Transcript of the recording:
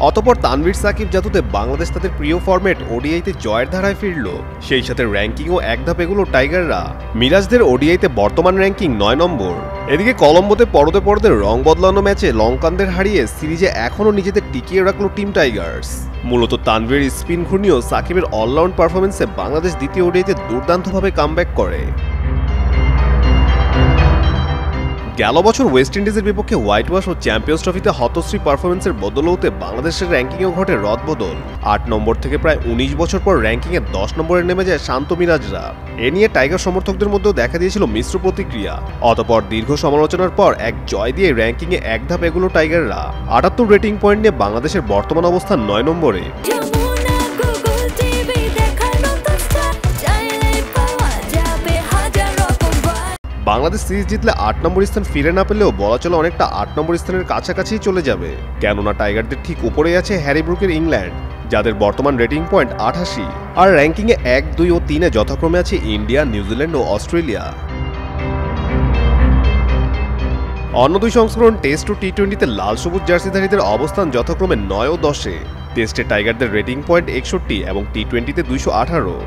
অতঃপর তানভীর সাকিব জাদুতে বাংলাদেশ তাদের প্রিয় ফরম্যাট ওডিআইতে জয়ের ধারায় ফিরল। সেই সাথে র্যাঙ্কিংও এক ধাপ এগুলো টাইগাররা। মিরাজদের ওডিআইতে বর্তমান র্যাঙ্কিং ৯ নম্বর। এদিকে কলম্বোতে পরতে পরতে রং বদলানো ম্যাচে লঙ্কানদের হারিয়ে সিরিজে এখনও নিজেদের টিকিয়ে রাখল টিম টাইগার্স। মূলত তানভীর স্পিন ঘূর্ণিয়েও সাকিবের অলরাউন্ড পারফরমেন্সে বাংলাদেশ দ্বিতীয় ওডিআইতে দুর্দান্তভাবে কামব্যাক করে। গেল বছর ওয়েস্ট ইন্ডিজের বিপক্ষে হোয়াইট ওয়াশ ও চ্যাম্পিয়ন্স ট্রফিতে হতশ্রী পারফরমেন্সের বদলতে বাংলাদেশের র্যাঙ্কিংয়েও ঘটে রদবদল। ৮ নম্বর থেকে প্রায় ১৯ বছর পর র্যাঙ্কিংয়ে ১০ নম্বরে নেমে যায় শান্ত মিরাজরা। এ নিয়ে টাইগার সমর্থকদের মধ্যেও দেখা দিয়েছিল মিশ্র প্রতিক্রিয়া। অতঃপর দীর্ঘ সমালোচনার পর এক জয় দিয়ে র্যাঙ্কিংয়ে এক ধাপ এগুলো টাইগাররা। ৭৮ রেটিং পয়েন্ট নিয়ে বাংলাদেশের বর্তমান অবস্থান ৯ নম্বরে। বাংলাদেশ সিরিজ জিতলে ৮ নম্বর স্থান ফিরে না পেলেও বলা চলে অনেকটা ৮ নম্বর স্থানের কাছাকাছি চলে যাবে। কেননা টাইগারদের ঠিক উপরেই আছে হ্যারি ব্রুকের ইংল্যান্ড, যাদের বর্তমান রেটিং পয়েন্ট ৮৮। আর র্যাঙ্কিংয়ে ১, ২ ও ৩-এ যথাক্রমে আছে ইন্ডিয়া, নিউজিল্যান্ড ও অস্ট্রেলিয়া। অন্য দুই সংস্করণ টেস্ট ও টি-20তে লাল সবুজ জার্সিধারীদের অবস্থান যথাক্রমে ৯ ও ১০-এ। টেস্টে টাইগারদের রেটিং পয়েন্ট ৬১ এবং টি-20তে ২১৮।